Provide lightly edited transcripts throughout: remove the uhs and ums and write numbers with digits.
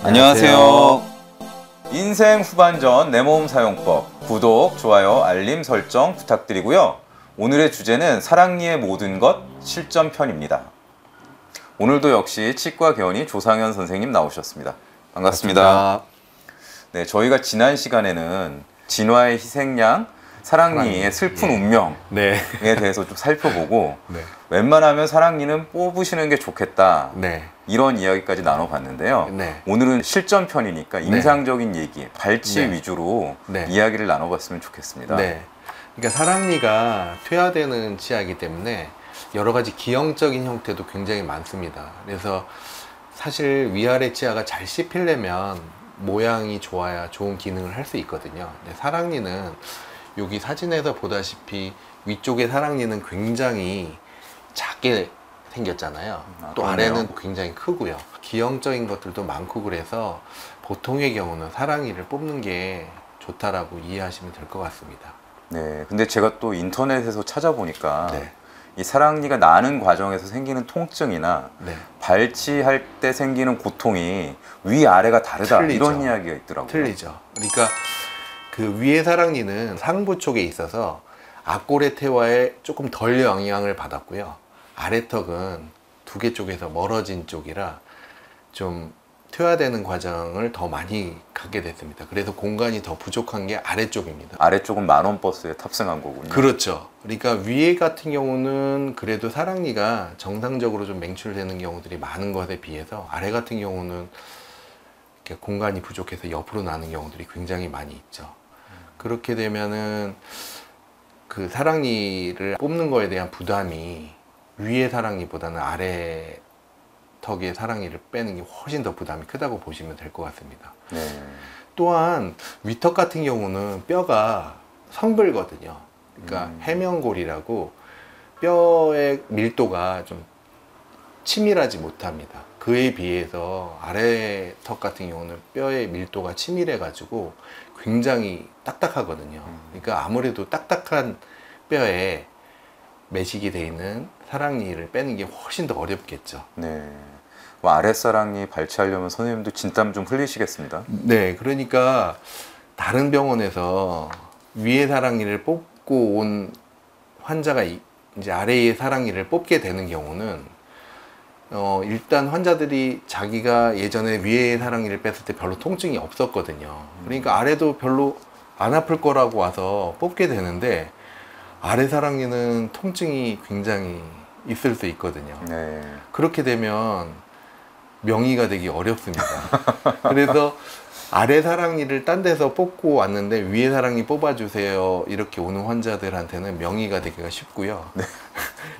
안녕하세요. 인생 후반전 내 몸 사용법 구독, 좋아요, 알림 설정 부탁드리고요. 오늘의 주제는 사랑니의 모든 것 실전편입니다. 오늘도 역시 치과 개원의 조상현 선생님 나오셨습니다. 반갑습니다. 네, 저희가 지난 시간에는 진화의 희생양, 사랑니의 슬픈 운명에 대해서 좀 살펴보고 웬만하면 사랑니는 뽑으시는 게 좋겠다 이런 이야기까지 나눠봤는데요. 오늘은 실전편이니까 임상적인 얘기, 발치 위주로 이야기를 나눠봤으면 좋겠습니다. 그러니까 사랑니가 퇴화되는 치아이기 때문에 여러 가지 기형적인 형태도 굉장히 많습니다. 그래서 사실 위아래 치아가 잘 씹히려면 모양이 좋아야 좋은 기능을 할 수 있거든요. 근데 사랑니는 여기 사진에서 보다시피 위쪽의 사랑니는 굉장히 작게 생겼잖아요. 또 아래는 굉장히 크고요. 기형적인 것들도 많고 그래서 보통의 경우는 사랑니를 뽑는 게 좋다라고 이해하시면 될 것 같습니다. 네, 근데 제가 또 인터넷에서 찾아보니까 이 사랑니가 나는 과정에서 생기는 통증이나 발치할 때 생기는 고통이 위아래가 다르다 이런 이야기가 있더라고요. 틀리죠. 그러니까 그 위의 사랑니는 상부 쪽에 있어서 앞골의 태화에 조금 덜 영향을 받았고요. 아래턱은 두 개 쪽에서 멀어진 쪽이라 좀 퇴화되는 과정을 더 많이 갖게 됐습니다. 그래서 공간이 더 부족한 게 아래쪽입니다. 아래쪽은 만원 버스에 탑승한 거군요. 그렇죠. 그러니까 위에 같은 경우는 그래도 사랑니가 정상적으로 좀 맹출되는 경우들이 많은 것에 비해서 아래 같은 경우는 이렇게 공간이 부족해서 옆으로 나는 경우들이 굉장히 많이 있죠. 그렇게 되면은 그 사랑니를 뽑는 거에 대한 부담이 위의 사랑니보다는 아래 턱의 사랑니를 빼는 게 훨씬 더 부담이 크다고 보시면 될 것 같습니다. 또한 위턱 같은 경우는 뼈가 성글거든요. 그러니까 해면골이라고 뼈의 밀도가 좀 치밀하지 못합니다. 그에 비해서 아래턱 같은 경우는 뼈의 밀도가 치밀해 가지고 굉장히 딱딱하거든요. 그러니까 아무래도 딱딱한 뼈에 매식이 돼 있는 사랑니를 빼는 게 훨씬 더 어렵겠죠. 뭐 아랫사랑니 발치하려면 선생님도 진땀 좀 흘리시겠습니다. 네, 그러니까 다른 병원에서 위의 사랑니를 뽑고 온 환자가 이제 아래의 사랑니를 뽑게 되는 경우는 일단 환자들이 자기가 예전에 위의 사랑니를 뺐을 때 별로 통증이 없었거든요. 그러니까 아래도 별로 안 아플 거라고 와서 뽑게 되는데 아래 사랑니는 통증이 굉장히 있을 수 있거든요. 그렇게 되면 명의가 되기 어렵습니다. 그래서 아래 사랑니를 딴 데서 뽑고 왔는데 위에 사랑니 뽑아주세요 이렇게 오는 환자들한테는 명의가 되기가 쉽고요.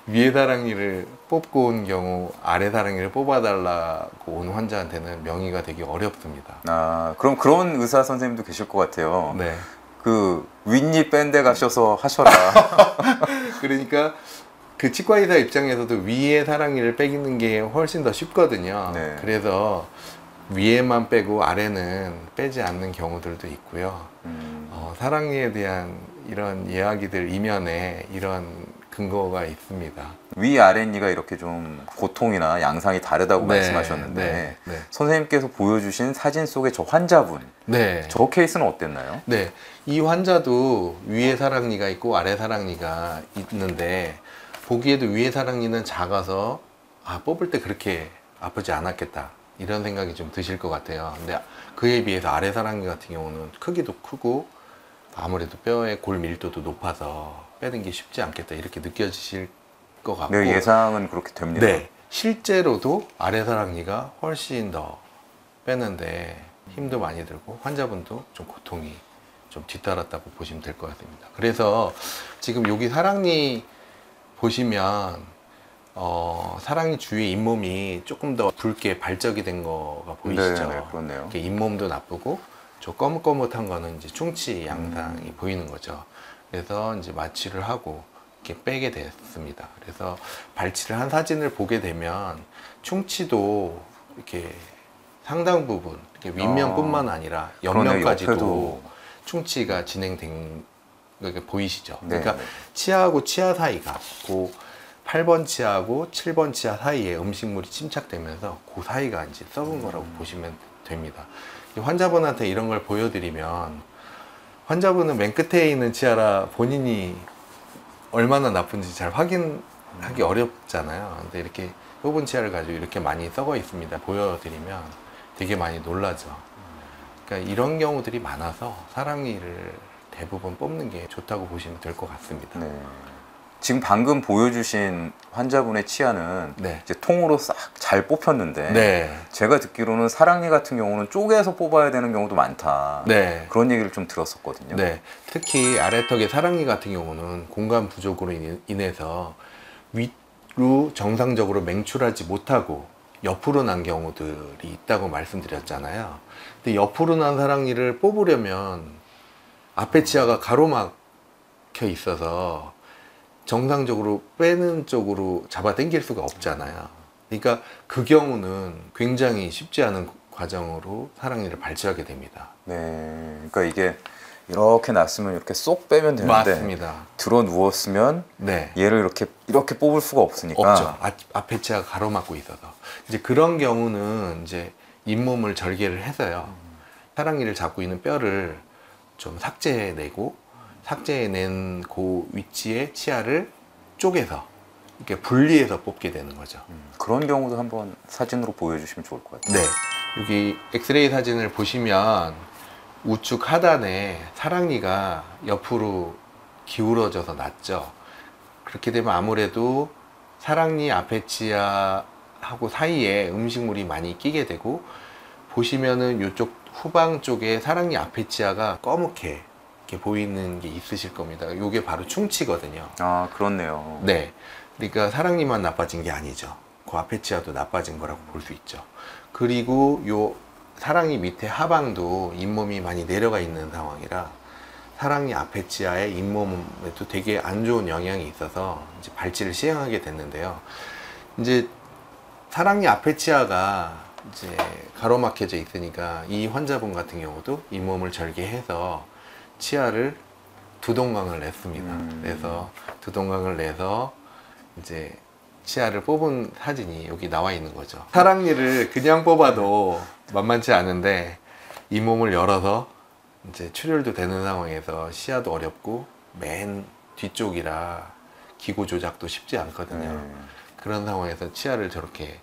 위에 사랑니를 뽑고 온 경우 아래 사랑니를 뽑아달라고 온 환자한테는 명의가 되기 어렵습니다. 그럼 그런 의사 선생님도 계실 것 같아요. 그 윗니 뺀 데 가셔서 하셔라. 그러니까 그 치과 의사 입장에서도 위에 사랑니를 빼기는 게 훨씬 더 쉽거든요. 그래서 위에만 빼고 아래는 빼지 않는 경우들도 있고요. 사랑니에 대한 이런 이야기들 이면에 이런 근거가 있습니다. 위아랫니가 이렇게 좀 고통이나 양상이 다르다고 말씀하셨는데 선생님께서 보여주신 사진 속의 저 환자분 저 케이스는 어땠나요? 이 환자도 위에 사랑니가 있고 아래 사랑니가 있는데 보기에도 위에 사랑니는 작아서 뽑을 때 그렇게 아프지 않았겠다 이런 생각이 좀 드실 것 같아요. 근데 그에 비해서 아래 사랑니 같은 경우는 크기도 크고 아무래도 뼈의 골 밀도도 높아서 빼는 게 쉽지 않겠다 이렇게 느껴지실 것 같고 예상은 그렇게 됩니다. 실제로도 아래 사랑니가 훨씬 더 빼는데 힘도 많이 들고 환자분도 좀 고통이 좀 뒤따랐다고 보시면 될 것 같습니다. 그래서 지금 여기 사랑니 보시면 사랑니 주위에 잇몸이 조금 더 붉게 발적이 된 거가 보이시죠? 그렇네요. 이렇게 잇몸도 나쁘고 저 거뭇거뭇한 거는 이제 충치 양상이 보이는 거죠. 그래서 이제 마취를 하고 이렇게 빼게 됐습니다. 그래서 발치를 한 사진을 보게 되면 충치도 이렇게 상당 부분 이렇게 윗면뿐만 아니라 옆면까지도 충치가 진행된 게 보이시죠? 그러니까 치아하고 치아 사이가 그 8번 치아하고 7번 치아 사이에 음식물이 침착되면서 그 사이가 이제 썩은 거라고 보시면 됩니다. 이 환자분한테 이런 걸 보여드리면 환자분은 맨 끝에 있는 치아라 본인이 얼마나 나쁜지 잘 확인하기 어렵잖아요. 근데 이렇게 좁은 치아를 가지고 이렇게 많이 썩어 있습니다 보여드리면 되게 많이 놀라죠. 그러니까 이런 경우들이 많아서 사랑니를 대부분 뽑는 게 좋다고 보시면 될 것 같습니다. 네. 지금 방금 보여주신 환자분의 치아는 네. 이제 통으로 싹 잘 뽑혔는데 네. 제가 듣기로는 사랑니 같은 경우는 쪼개서 뽑아야 되는 경우도 많다. 네. 그런 얘기를 좀 들었었거든요. 네. 특히 아래턱의 사랑니 같은 경우는 공간 부족으로 인해서 위로 정상적으로 맹출하지 못하고 옆으로 난 경우들이 있다고 말씀드렸잖아요. 근데 옆으로 난 사랑니를 뽑으려면 앞에 치아가 가로막혀 있어서 정상적으로 빼는 쪽으로 잡아 당길 수가 없잖아요. 그러니까 그 경우는 굉장히 쉽지 않은 과정으로 사랑니를 발치하게 됩니다. 네. 그러니까 이게 이렇게 났으면 이렇게 쏙 빼면 되는데 맞습니다. 들어 누웠으면 네. 얘를 이렇게 뽑을 수가 없으니까 없죠. 앞에 치아가 가로막고 있어서. 이제 그런 경우는 이제 잇몸을 절개를 해서요. 사랑니를 잡고 있는 뼈를 좀 삭제해내고 삭제해낸 그 위치에 치아를 쪼개서 이렇게 분리해서 뽑게 되는 거죠. 그런 경우도 한번 사진으로 보여주시면 좋을 것 같아요. 네. 여기 엑스레이 사진을 보시면 우측 하단에 사랑니가 옆으로 기울어져서 났죠. 그렇게 되면 아무래도 사랑니 앞에 치아하고 사이에 음식물이 많이 끼게 되고 보시면은 이쪽 후방 쪽에 사랑니 앞에 치아가 검게 이렇게 보이는 게 있으실 겁니다. 이게 바로 충치거든요. 아, 그렇네요. 네. 그러니까 사랑니만 나빠진 게 아니죠. 그 앞에 치아도 나빠진 거라고 볼 수 있죠. 그리고 요 사랑니 밑에 하방도 잇몸이 많이 내려가 있는 상황이라 사랑니 앞에 치아에 잇몸에도 되게 안 좋은 영향이 있어서 이제 발치를 시행하게 됐는데요. 이제 사랑니 앞에 치아가 이제 가로막혀져 있으니까 이 환자분 같은 경우도 잇몸을 절개해서 치아를 두 동강을 냈습니다. 그래서 두 동강을 내서 이제 치아를 뽑은 사진이 여기 나와 있는 거죠. 사랑니를 그냥 뽑아도 만만치 않은데 잇몸을 열어서 이제 출혈도 되는 상황에서 시야도 어렵고 맨 뒤쪽이라 기고 조작도 쉽지 않거든요. 그런 상황에서 치아를 저렇게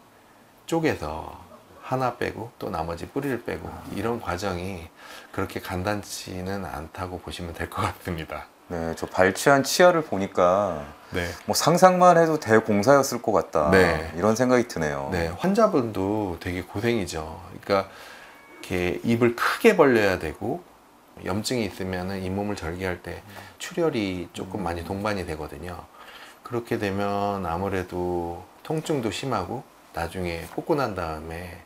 쪼개서 하나 빼고 또 나머지 뿌리를 빼고 이런 과정이 그렇게 간단치는 않다고 보시면 될 것 같습니다. 네, 저 발치한 치아를 보니까 네. 뭐 상상만 해도 대공사였을 것 같다. 네. 이런 생각이 드네요. 네, 환자분도 되게 고생이죠. 그러니까 이렇게 입을 크게 벌려야 되고 염증이 있으면은 잇몸을 절개할 때 출혈이 조금 많이 동반이 되거든요. 그렇게 되면 아무래도 통증도 심하고 나중에 뽑고 난 다음에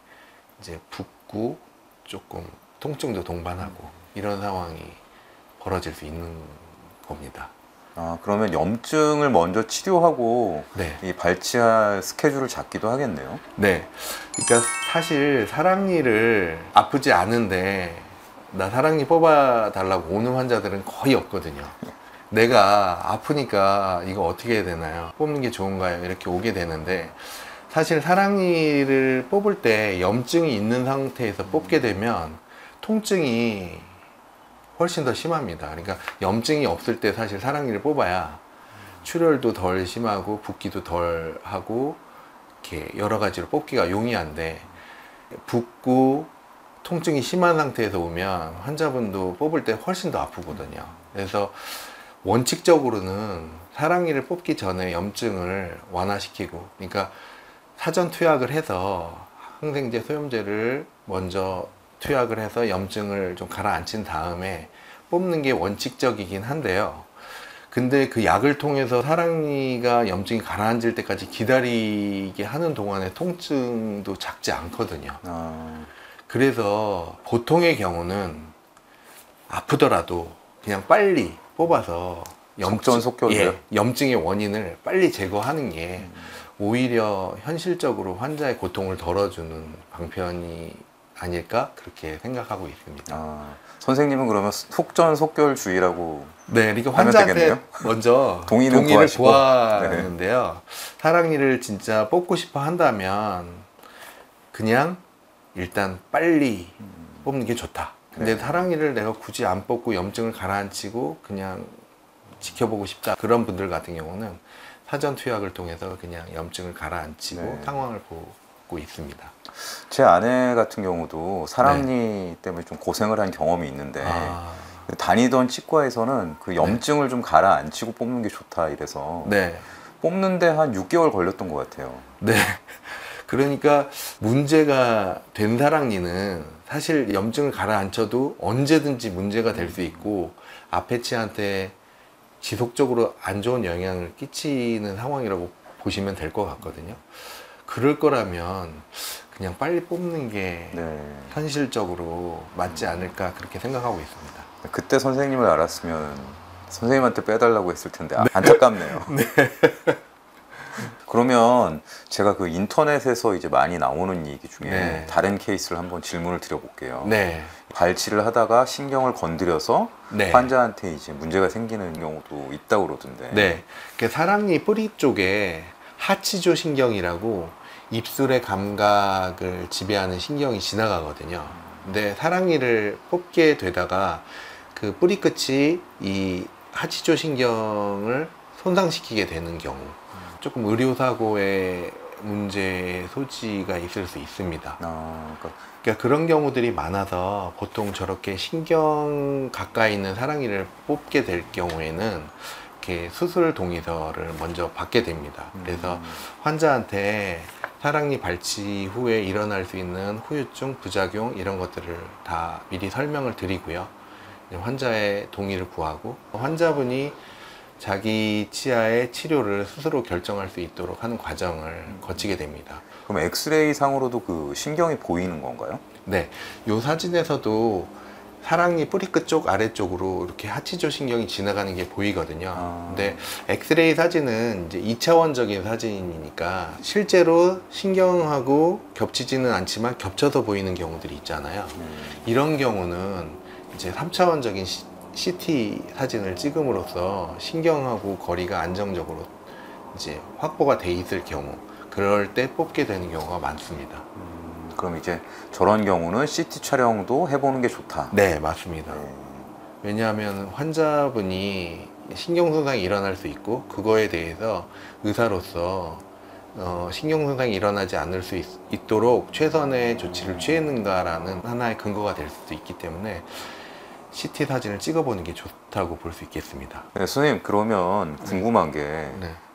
이제 붓고 조금 통증도 동반하고 이런 상황이 벌어질 수 있는 겁니다. 아, 그러면 염증을 먼저 치료하고 네. 이 발치할 스케줄을 잡기도 하겠네요. 네. 그러니까 사실 사랑니를 아프지 않은데 나 사랑니 뽑아 달라고 오는 환자들은 거의 없거든요. 내가 아프니까 이거 어떻게 해야 되나요? 뽑는 게 좋은가요? 이렇게 오게 되는데 사실 사랑니를 뽑을 때 염증이 있는 상태에서 뽑게 되면 통증이 훨씬 더 심합니다. 그러니까 염증이 없을 때 사실 사랑니를 뽑아야 출혈도 덜 심하고 붓기도 덜 하고 이렇게 여러 가지로 뽑기가 용이한데 붓고 통증이 심한 상태에서 오면 환자분도 뽑을 때 훨씬 더 아프거든요. 그래서 원칙적으로는 사랑니를 뽑기 전에 염증을 완화시키고, 그러니까 사전 투약을 해서 항생제, 소염제를 먼저 투약을 해서 염증을 좀 가라앉힌 다음에 뽑는 게 원칙적이긴 한데요. 근데 그 약을 통해서 사랑니가 염증이 가라앉을 때까지 기다리게 하는 동안에 통증도 작지 않거든요. 그래서 보통의 경우는 아프더라도 그냥 빨리 뽑아서 속전속결로요? 염증의 원인을 빨리 제거하는 게 오히려 현실적으로 환자의 고통을 덜어주는 방편이 아닐까 그렇게 생각하고 있습니다. 아, 선생님은 그러면 속전속결주의라고 네, 그러니까 하면 환자한테 되겠네요? 먼저 동의는 동의를 구하시고. 구하는데요. 사랑니를 진짜 뽑고 싶어 한다면 그냥 일단 빨리 뽑는 게 좋다. 근데 네. 사랑니를 내가 굳이 안 뽑고 염증을 가라앉히고 그냥 지켜보고 싶다. 그런 분들 같은 경우는 사전 투약을 통해서 그냥 염증을 가라앉히고 네. 상황을 보고 있습니다. 제 아내 같은 경우도 사랑니 때문에 좀 고생을 한 경험이 있는데 아, 다니던 치과에서는 그 염증을 좀 가라앉히고 뽑는 게 좋다 이래서 네. 뽑는데 한 6개월 걸렸던 것 같아요. 네. 그러니까 문제가 된 사랑니는 사실 염증을 가라앉혀도 언제든지 문제가 될 수 있고 아페치한테 지속적으로 안 좋은 영향을 끼치는 상황이라고 보시면 될 것 같거든요. 그럴 거라면 그냥 빨리 뽑는 게 네. 현실적으로 맞지 않을까 그렇게 생각하고 있습니다. 그때 선생님을 알았으면 선생님한테 빼달라고 했을 텐데 안타깝네요. 그러면 제가 그 인터넷에서 이제 많이 나오는 얘기 중에 네. 다른 케이스를 한번 질문을 드려볼게요. 네. 발치를 하다가 신경을 건드려서 네. 환자한테 이제 문제가 생기는 경우도 있다고 그러던데. 네. 그 사랑니 뿌리 쪽에 하치조 신경이라고 입술의 감각을 지배하는 신경이 지나가거든요. 근데 사랑니를 뽑게 되다가 그 뿌리 끝이 이 하치조 신경을 손상시키게 되는 경우 조금 의료사고의 문제의 소지가 있을 수 있습니다. 그러니까 그런 경우들이 많아서 보통 저렇게 신경 가까이 있는 사랑니를 뽑게 될 경우에는 이렇게 수술 동의서를 먼저 받게 됩니다. 그래서 환자한테 사랑니 발치 후에 일어날 수 있는 후유증, 부작용 이런 것들을 다 미리 설명을 드리고요. 환자의 동의를 구하고 환자분이 자기 치아의 치료를 스스로 결정할 수 있도록 하는 과정을 거치게 됩니다. 그럼 엑스레이 상으로도 그 신경이 보이는 건가요? 네, 이 사진에서도 사랑니 뿌리 끝 쪽 아래쪽으로 이렇게 하치조 신경이 지나가는 게 보이거든요. 근데 엑스레이 사진은 이제 2차원적인 사진이니까 실제로 신경하고 겹치지는 않지만 겹쳐서 보이는 경우들이 있잖아요. 이런 경우는 이제 3차원적인 CT 사진을 찍음으로써 신경하고 거리가 안정적으로 이제 확보가 돼 있을 경우, 그럴 때 뽑게 되는 경우가 많습니다. 그럼 이제 저런 경우는 CT 촬영도 해보는 게 좋다. 네, 맞습니다. 왜냐하면 환자분이 신경손상이 일어날 수 있고 그거에 대해서 의사로서 신경손상이 일어나지 않을 수 있도록 최선의 조치를 취했는가라는 하나의 근거가 될 수도 있기 때문에 CT 사진을 찍어보는 게 좋다고 볼 수 있겠습니다. 네, 선생님 그러면 궁금한 게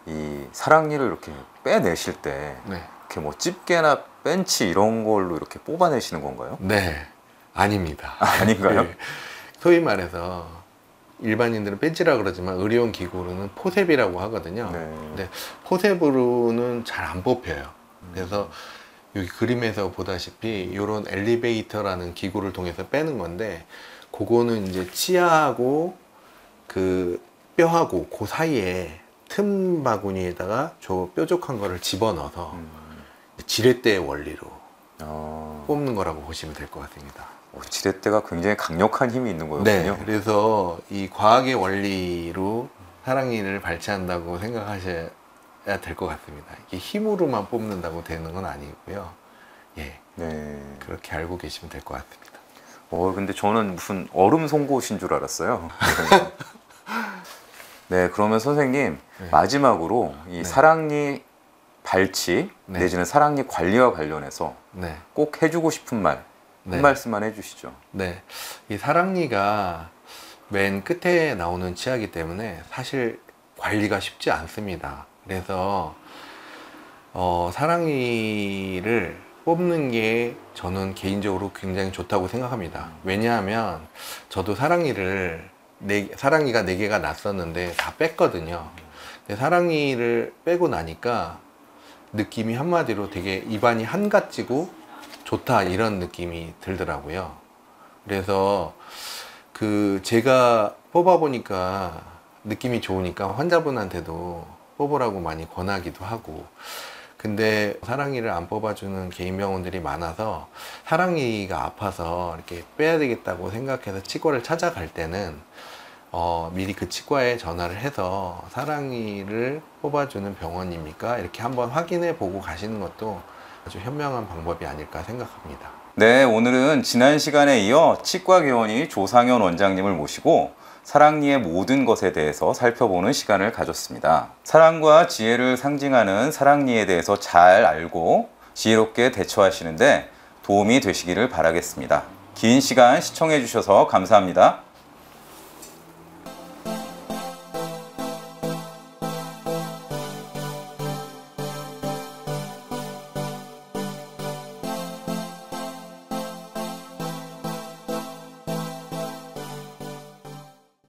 이 네. 사랑니를 이렇게 빼내실 때 네. 이렇게 뭐 집게나 벤치 이런 걸로 이렇게 뽑아내시는 건가요? 네, 아닙니다. 아닌가요? 네. 소위 말해서 일반인들은 벤치라 그러지만 의료용 기구로는 포셉이라고 하거든요. 네. 근데 포셉으로는 잘 안 뽑혀요. 그래서 여기 그림에서 보다시피 이런 엘리베이터라는 기구를 통해서 빼는 건데, 그거는 이제 치아하고 그 뼈하고 그 사이에 틈 바구니에다가 저 뾰족한 거를 집어넣어서 지렛대 원리로 뽑는 거라고 보시면 될 것 같습니다. 지렛대가 굉장히 강력한 힘이 있는 거군요. 네, 그래서 이 과학의 원리로 사랑니를 발치한다고 생각하셔야 될 것 같습니다. 이게 힘으로만 뽑는다고 되는 건 아니고요. 예, 네. 그렇게 알고 계시면 될 것 같습니다. 근데 저는 무슨 얼음 송곳인 줄 알았어요. 네, 그러면 선생님 네. 마지막으로 이 사랑니 발치 네. 내지는 사랑니 관리와 관련해서 네, 꼭 해주고 싶은 말 한 네. 말씀만 해주시죠. 네, 이 사랑니가 맨 끝에 나오는 치아이기 때문에 사실 관리가 쉽지 않습니다. 그래서 사랑니를 뽑는 게 저는 개인적으로 굉장히 좋다고 생각합니다. 왜냐하면 저도 사랑니가 4개가 났었는데 다 뺐거든요. 근데 사랑니를 빼고 나니까 느낌이 한마디로 되게 입안이 한가지고 좋다 이런 느낌이 들더라고요. 그래서 제가 뽑아보니까 느낌이 좋으니까 환자분한테도 뽑으라고 많이 권하기도 하고, 근데 사랑니를 안 뽑아주는 개인 병원들이 많아서 사랑니가 아파서 이렇게 빼야 되겠다고 생각해서 치과를 찾아갈 때는 미리 그 치과에 전화를 해서 사랑니를 뽑아주는 병원입니까? 이렇게 한번 확인해 보고 가시는 것도 아주 현명한 방법이 아닐까 생각합니다. 네, 오늘은 지난 시간에 이어 치과교원의 조상현 원장님을 모시고 사랑니의 모든 것에 대해서 살펴보는 시간을 가졌습니다. 사랑과 지혜를 상징하는 사랑니에 대해서 잘 알고 지혜롭게 대처하시는데 도움이 되시기를 바라겠습니다. 긴 시간 시청해 주셔서 감사합니다.